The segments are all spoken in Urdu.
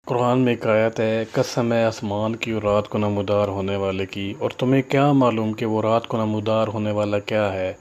قرآن میں ایک آیت ہے، قسم ہے آسمان کی اور رات کو نمودار ہونے والے کی، اور تمہیں کیا معلوم کہ وہ رات کو نمودار ہونے والا کیا ہے؟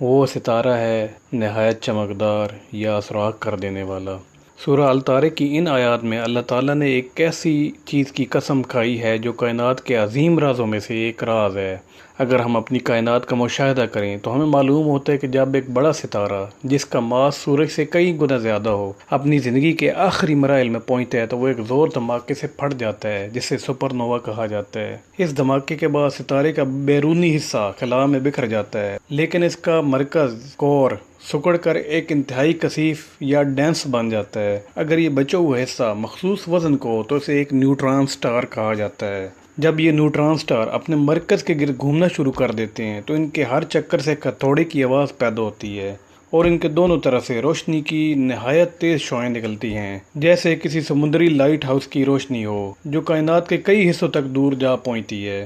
وہ ستارہ ہے نہایت چمکدار یا سراغ کر دینے والا۔ سورہ الطارق کی ان آیات میں اللہ تعالیٰ نے ایک ایسی چیز کی قسم کھائی ہے جو کائنات کے عظیم رازوں میں سے ایک راز ہے۔ اگر ہم اپنی کائنات کا مشاہدہ کریں تو ہمیں معلوم ہوتا ہے کہ جب ایک بڑا ستارہ جس کا ماس سورج سے کئی گنا زیادہ ہو اپنی زندگی کے آخری مراحل میں پہنچتا ہے تو وہ ایک زور دھماکے سے پھٹ جاتا ہے، جسے سپر نووا کہا جاتا ہے۔ اس دھماکے کے بعد ستارے کا بیرونی حصہ خلا میں بکھر جاتا ہے، لیکن اس کا مرکز کور سکڑ کر ایک انتہائی کثیف یا ڈینس بن جاتا ہے۔ اگر یہ بچا ہوا حصہ مخصوص وزن کو ہو تو اسے ایک نیوٹران سٹار کہا جاتا ہے۔ جب یہ نیوٹران سٹار اپنے مرکز کے گرد گھومنا شروع کر دیتے ہیں تو ان کے ہر چکر سے ایک ہتھوڑے کی آواز پیدا ہوتی ہے اور ان کے دونوں طرف سے روشنی کی نہایت تیز شعاعیں نکلتی ہیں، جیسے کسی سمندری لائٹ ہاؤس کی روشنی ہو جو کائنات کے کئی حصوں تک دور جا پہنچتی ہے۔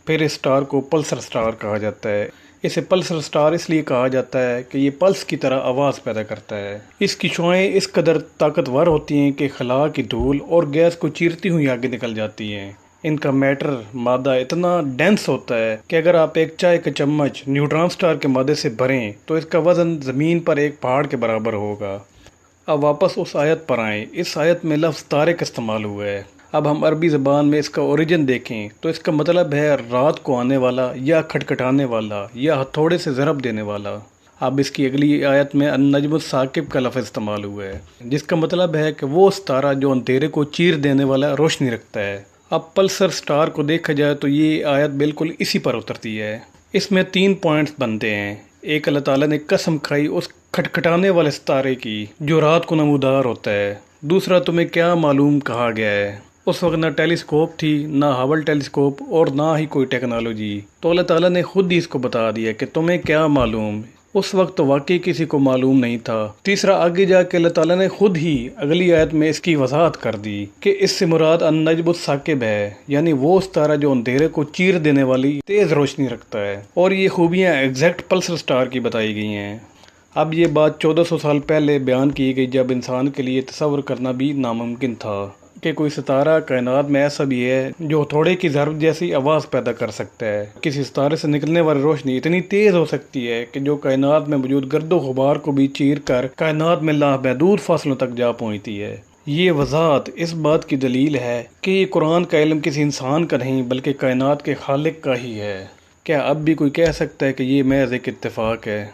پھر اس سٹار کو پلسر سٹار کہا جاتا ہے۔ اسے پلسر سٹار اس لیے کہا جاتا ہے کہ یہ پلس کی طرح آواز پیدا کرتا ہے۔ اس کی شعاعیں اس قدر طاقتور ہوتی ہیں کہ خلا کی دھول اور گیس کو چیرتی ہوئی آگے نکل جاتی ہیں۔ ان کا میٹر مادہ اتنا ڈینس ہوتا ہے کہ اگر آپ ایک چائے کا چمچ نیوٹران سٹار کے مادے سے بھریں تو اس کا وزن زمین پر ایک پہاڑ کے برابر ہوگا۔ اب واپس اس آیت پر آئیں۔ اس آیت میں لفظ طارق استعمال ہوا ہے۔ اب ہم عربی زبان میں اس کا اوریجن دیکھیں تو اس کا مطلب ہے رات کو آنے والا یا کھٹکھٹانے والا یا ہتھوڑے سے ضرب دینے والا۔ اب اس کی اگلی آیت میں النجم الثاقب کا لفظ استعمال ہوا ہے، جس کا مطلب ہے کہ وہ ستارہ جو اندھیرے کو چیر دینے والا روشنی رکھتا ہے۔ اب پلسر سٹار کو دیکھا جائے تو یہ آیت بالکل اسی پر اترتی ہے۔ اس میں 3 پوائنٹس بنتے ہیں۔ ایک، اللہ تعالیٰ نے قسم کھائی اس کھٹکھٹانے والے ستارے کی جو رات کو نمودار ہوتا ہے۔ دوسرا، تمہیں کیا معلوم کہا گیا ہے۔ اس وقت نہ ٹیلیسکوپ تھی، نہ ہبل ٹیلیسکوپ، اور نہ ہی کوئی ٹیکنالوجی، تو اللہ تعالیٰ نے خود ہی اس کو بتا دیا کہ تمہیں کیا معلوم۔ اس وقت تو واقعی کسی کو معلوم نہیں تھا۔ تیسرا، آگے جا کے اللہ تعالیٰ نے خود ہی اگلی آیت میں اس کی وضاحت کر دی کہ اس سے مراد النجم الثاقب ہے، یعنی وہ ستارہ جو اندھیرے کو چیر دینے والی تیز روشنی رکھتا ہے، اور یہ خوبیاں ایگزیکٹ پلسر سٹار کی بتائی گئی ہیں۔ اب یہ بات 1400 سال پہلے بیان کی گئی جب انسان کے لیے تصور کرنا بھی ناممکن تھا کہ کوئی ستارہ کائنات میں ایسا بھی ہے جو ہتھوڑے کی ضرب جیسی آواز پیدا کر سکتا ہے۔ کسی ستارے سے نکلنے والی روشنی اتنی تیز ہو سکتی ہے کہ جو کائنات میں موجود گرد و غبار کو بھی چیر کر کائنات میں لامحدود فاصلوں تک جا پہنچتی ہے۔ یہ وضاحت اس بات کی دلیل ہے کہ یہ قرآن کا علم کسی انسان کا نہیں بلکہ کائنات کے خالق کا ہی ہے۔ کیا اب بھی کوئی کہہ سکتا ہے کہ یہ محض ایک اتفاق ہے؟